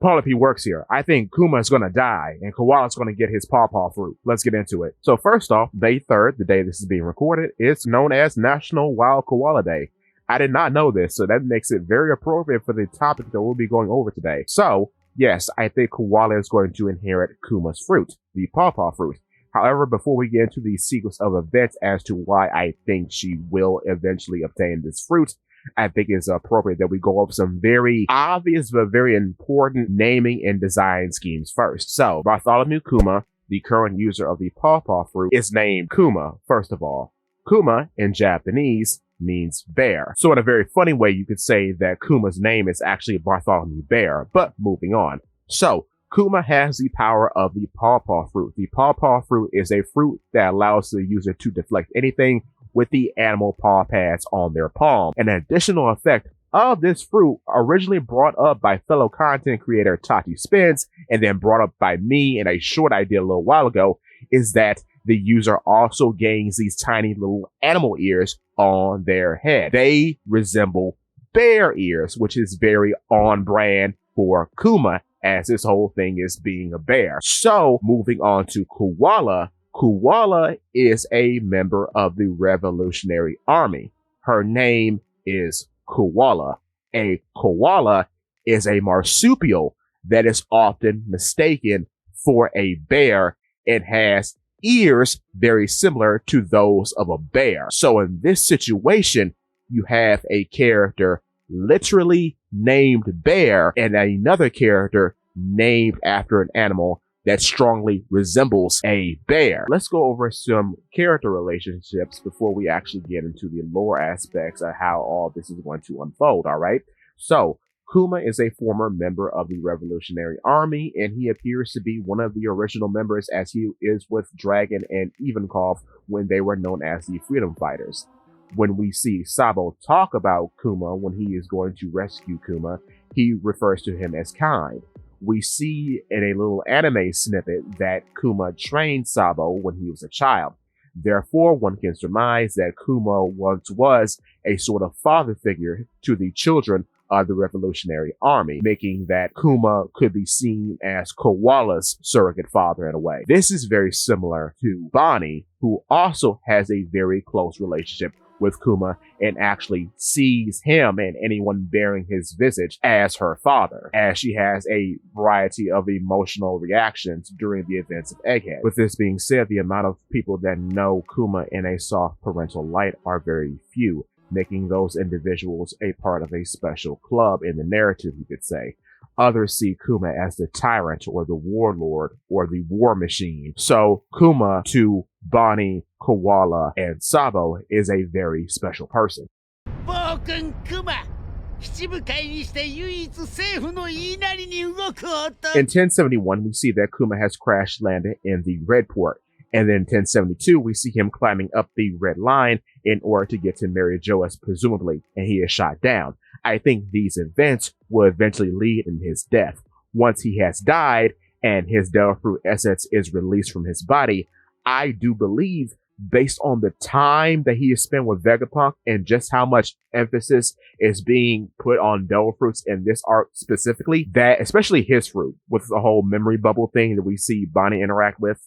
Penelope works here. I think Kuma is going to die and Koala's going to get his pawpaw fruit. Let's get into it. So first off, May 3rd, the day this is being recorded, is known as National Wild Koala Day. I did not know this, so that makes it very appropriate for the topic that we'll be going over today. So, yes, I think Koala is going to inherit Kuma's fruit, the pawpaw fruit. However, before we get into the sequence of events as to why I think she will eventually obtain this fruit, I think it's appropriate that we go over some very obvious but very important naming and design schemes first. So, Bartholomew Kuma, the current user of the pawpaw fruit, is named Kuma, first of all. Kuma, in Japanese, means bear. So in a very funny way, you could say that Kuma's name is actually Bartholomew Bear, but moving on. So, Kuma has the power of the pawpaw fruit. The pawpaw fruit is a fruit that allows the user to deflect anything with the animal paw pads on their palm. An additional effect of this fruit, originally brought up by fellow content creator Tati Spins, and then brought up by me in a short I did a little while ago, is that the user also gains these tiny little animal ears on their head. They resemble bear ears, which is very on brand for Kuma, as this whole thing is being a bear. So, moving on to Koala. Koala is a member of the Revolutionary Army. Her name is Koala. A koala is a marsupial that is often mistaken for a bear and has ears very similar to those of a bear. So in this situation, you have a character literally named Bear and another character named after an animal that strongly resembles a bear. Let's go over some character relationships before we actually get into the lore aspects of how all this is going to unfold, all right? So, Kuma is a former member of the Revolutionary Army, and he appears to be one of the original members, as he is with Dragon and Ivankov when they were known as the Freedom Fighters. When we see Sabo talk about Kuma when he is going to rescue Kuma, he refers to him as kind. We see in a little anime snippet that Kuma trained Sabo when he was a child. Therefore, one can surmise that Kuma once was a sort of father figure to the children of the Revolutionary Army, making that Kuma could be seen as Koala's surrogate father in a way. This is very similar to Bonnie, who also has a very close relationship with Kuma and actually sees him and anyone bearing his visage as her father, as she has a variety of emotional reactions during the events of Egghead. With this being said, the amount of people that know Kuma in a soft parental light are very few, making those individuals a part of a special club in the narrative, you could say. Others see Kuma as the tyrant or the warlord or the war machine. So Kuma to Bonnie, Koala, and Sabo is a very special person. In 1071, we see that Kuma has crash landed in the Red Port. And then 1072, we see him climbing up the Red Line in order to get to Mary Joas, presumably, and he is shot down. I think these events will eventually lead in his death. Once he has died and his devilfruit essence is released from his body, I do believe, based on the time that he has spent with Vegapunk and just how much emphasis is being put on devilfruits in this arc specifically, that especially his fruit, with the whole memory bubble thing that we see Bonnie interact with,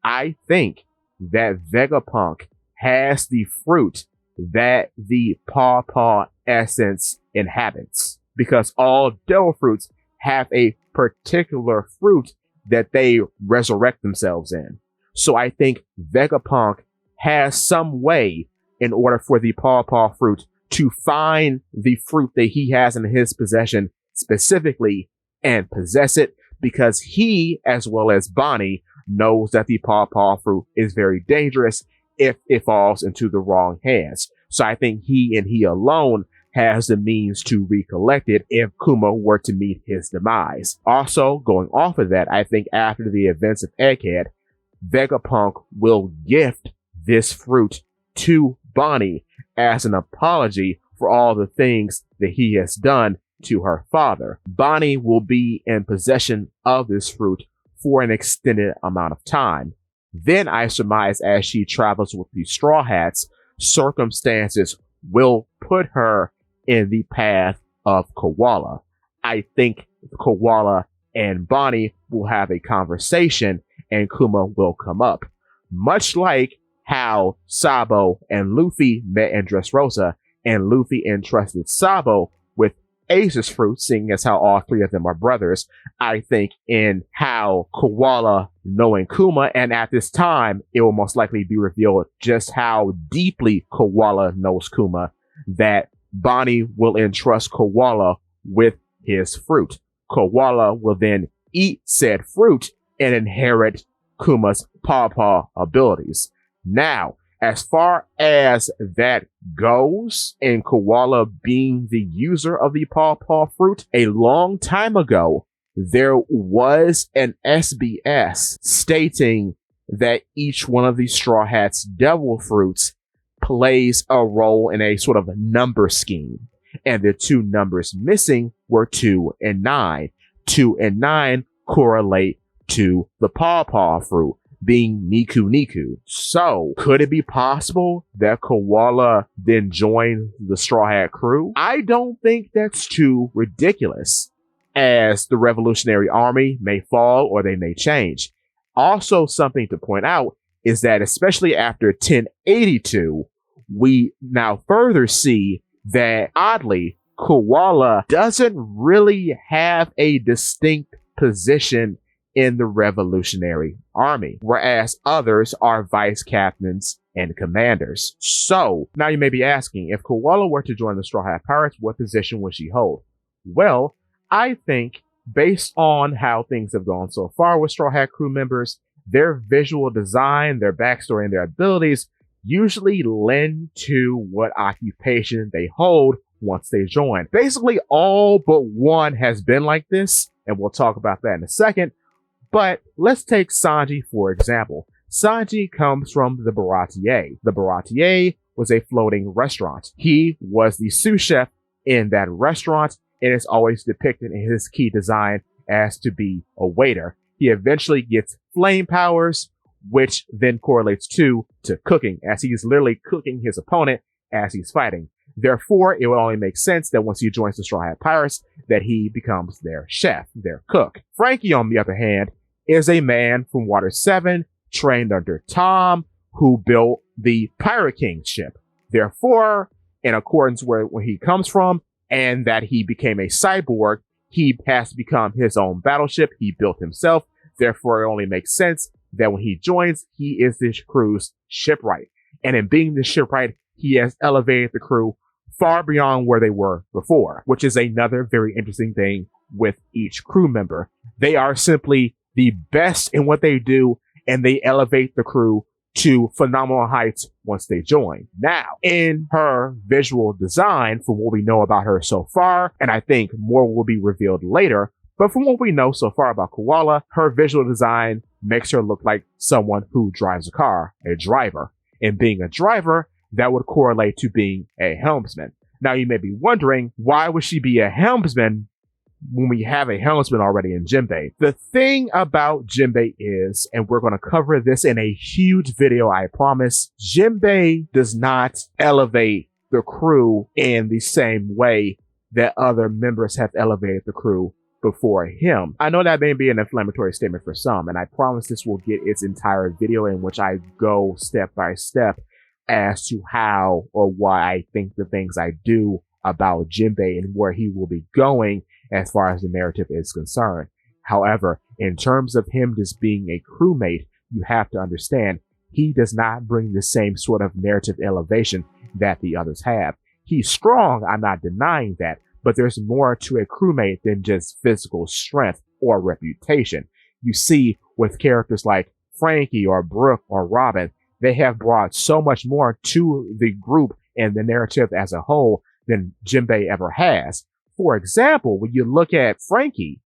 I think that Vegapunk has the fruit that the pawpaw essence inhabits, because all devilfruits have a particular fruit that they resurrect themselves in. So I think Vegapunk has some way in order for the pawpaw fruit to find the fruit that he has in his possession specifically and possess it, because he, as well as Bonnie, knows that the pawpaw fruit is very dangerous if it falls into the wrong hands. So I think he and he alone has the means to recollect it if Kuma were to meet his demise. Also, going off of that, I think after the events of Egghead, Vegapunk will gift this fruit to Bonnie as an apology for all the things that he has done to her father. Bonnie will be in possession of this fruit for an extended amount of time. Then I surmise as she travels with the Straw Hats, circumstances will put her in the path of Koala. I think Koala and Bonnie will have a conversation and Kuma will come up. Much like how Sabo and Luffy met in Dressrosa, and Luffy entrusted Sabo with Ace's fruit, seeing as how all three of them are brothers. I think in how Koala knowing Kuma, and at this time, it will most likely be revealed just how deeply Koala knows Kuma, that Bonnie will entrust Koala with his fruit. Koala will then eat said fruit and inherit Kuma's pawpaw abilities. Now, as far as that goes, and Koala being the user of the pawpaw fruit, a long time ago, there was an SBS stating that each one of these Straw Hats devil fruits plays a role in a sort of number scheme. And the two numbers missing were 2 and 9. 2 and 9 correlate to the pawpaw fruit being Niku Niku. So, could it be possible that Koala then joined the Straw Hat crew? I don't think that's too ridiculous, as the Revolutionary Army may fall or they may change. Also, something to point out is that especially after 1082, we now further see that, oddly, Koala doesn't really have a distinct position in the Revolutionary Army, whereas others are vice captains and commanders. So, now you may be asking, if Koala were to join the Straw Hat Pirates, what position would she hold? Well, I think, based on how things have gone so far with Straw Hat crew members, their visual design, their backstory, and their abilities usually lend to what occupation they hold once they join. Basically, all but one has been like this, and we'll talk about that in a second. But let's take Sanji, for example. Sanji comes from the Baratier. The Baratier was a floating restaurant. He was the sous chef in that restaurant, and is always depicted in his key design as to be a waiter. He eventually gets flame powers, which then correlates to cooking, as he's literally cooking his opponent as he's fighting. Therefore, it would only make sense that once he joins the Straw Hat Pirates, that he becomes their chef, their cook. Frankie, on the other hand, is a man from Water 7, trained under Tom, who built the Pirate King ship. Therefore, in accordance with where he comes from, and that he became a cyborg, he has to become his own battleship he built himself. Therefore, it only makes sense that when he joins, he is this crew's shipwright. And in being the shipwright, he has elevated the crew far beyond where they were before, which is another very interesting thing with each crew member. They are simply the best in what they do, and they elevate the crew to phenomenal heights once they join. Now, in her visual design, from what we know about her so far, and I think more will be revealed later, but from what we know so far about Koala, her visual design makes her look like someone who drives a car, a driver. And being a driver, that would correlate to being a helmsman. Now, you may be wondering, why would she be a helmsman when we have a helmsman already in Jinbei? The thing about Jinbei is, and we're going to cover this in a huge video, I promise, Jinbei does not elevate the crew in the same way that other members have elevated the crew before him. I know that may be an inflammatory statement for some, and I promise this will get its entire video in which I go step by step as to how or why I think the things I do about Jinbei and where he will be going as far as the narrative is concerned. However, in terms of him just being a crewmate, you have to understand he does not bring the same sort of narrative elevation that the others have. He's strong, I'm not denying that, but there's more to a crewmate than just physical strength or reputation. You see, with characters like Frankie or Brooke or Robin, they have brought so much more to the group and the narrative as a whole than Jinbei ever has. For example, when you look at Frankie,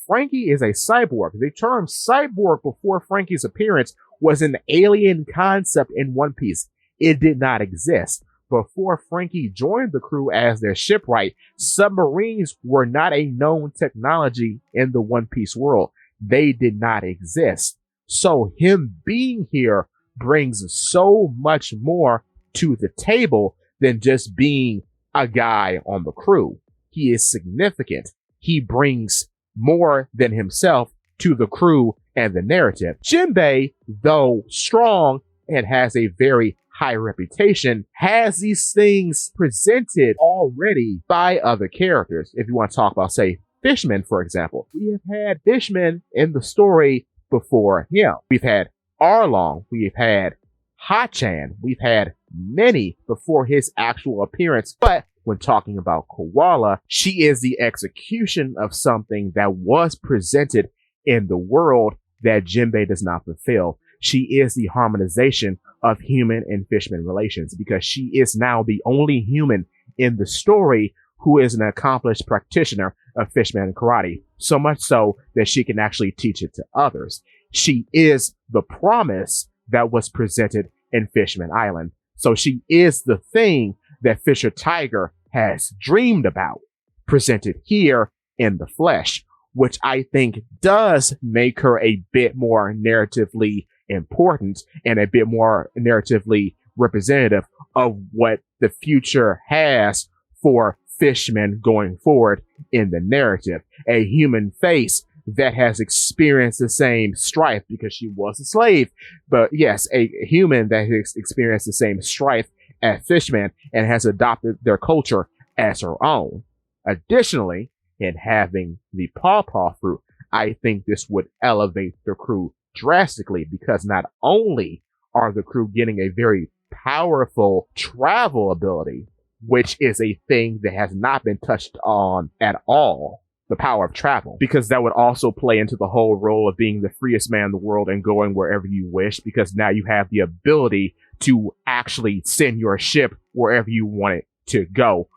Frankie is a cyborg. The term cyborg before Frankie's appearance was an alien concept in One Piece. It did not exist. Before Frankie joined the crew as their shipwright, submarines were not a known technology in the One Piece world. They did not exist. So him being here brings so much more to the table than just being a guy on the crew. He is significant. He brings more than himself to the crew and the narrative. Jinbei, though strong and has a very high reputation, has these things presented already by other characters. If you want to talk about, say, Fishman, for example, we have had Fishman in the story before him. We've had Arlong, we've had Ha-chan, we've had many before his actual appearance, but when talking about Koala, she is the execution of something that was presented in the world that Jinbei does not fulfill. She is the harmonization of human and fishman relations because she is now the only human in the story who is an accomplished practitioner of fishman karate, so much so that she can actually teach it to others. She is the promise that was presented in Fishman Island. So she is the thing that Fisher Tiger has dreamed about, presented here in the flesh, which I think does make her a bit more narratively important and a bit more narratively representative of what the future has for Fishman going forward in the narrative. A human face that has experienced the same strife because she was a slave. But yes, a human that has experienced the same strife as Fishman and has adopted their culture as her own. Additionally, in having the pawpaw fruit, I think this would elevate the crew drastically because not only are the crew getting a very powerful travel ability, which is a thing that has not been touched on at all, the power of travel, because that would also play into the whole role of being the freest man in the world and going wherever you wish, because now you have the ability to actually send your ship wherever you want it to go,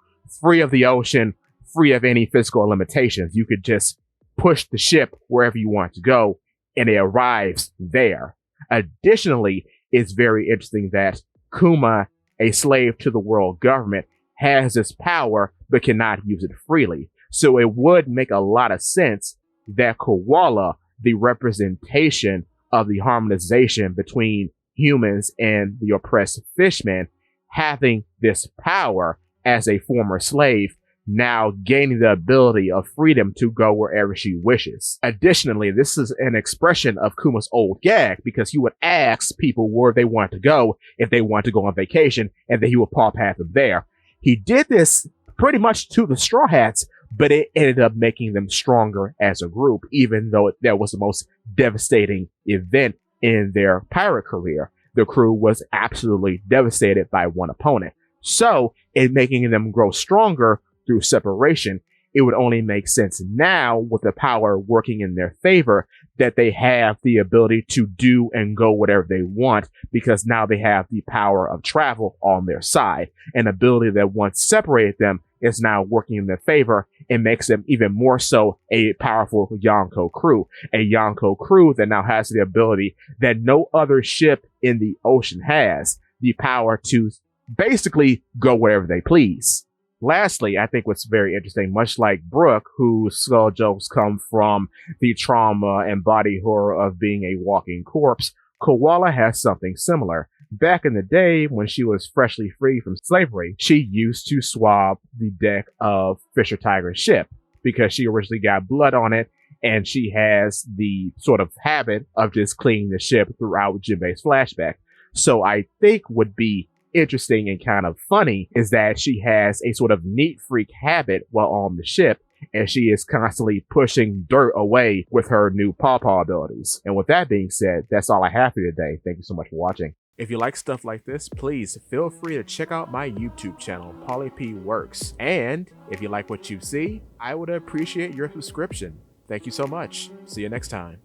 free of the ocean, free of any physical limitations. You could just push the ship wherever you want to go and it arrives there. Additionally, it's very interesting that Kuma, a slave to the world government, has this power but cannot use it freely. So it would make a lot of sense that Koala, the representation of the harmonization between humans and the oppressed fishmen, having this power as a former slave, now gaining the ability of freedom to go wherever she wishes. Additionally, this is an expression of Kuma's old gag because he would ask people where they want to go if they want to go on vacation, and then he would paw path them there. He did this pretty much to the Straw Hats, but it ended up making them stronger as a group, even though that was the most devastating event in their pirate career. The crew was absolutely devastated by one opponent. So, in making them grow stronger through separation, it would only make sense now, with the power working in their favor, that they have the ability to do and go whatever they want, because now they have the power of travel on their side. An ability that once separated them is now working in their favor and makes them even more so a powerful Yonko crew. A Yonko crew that now has the ability that no other ship in the ocean has, the power to basically go wherever they please. Lastly, I think what's very interesting, much like Brooke, whose skull jokes come from the trauma and body horror of being a walking corpse, Koala has something similar. Back in the day, when she was freshly free from slavery, she used to swab the deck of Fisher Tiger's ship because she originally got blood on it, and she has the sort of habit of just cleaning the ship throughout Jinbei's flashback. So I think would be interesting and kind of funny is that she has a sort of neat freak habit while on the ship, and she is constantly pushing dirt away with her new pawpaw abilities. And with that being said, that's all I have for you today. Thank you so much for watching. If you like stuff like this, please feel free to check out my YouTube channel, P Works. And if you like what you see, I would appreciate your subscription. Thank you so much. See you next time.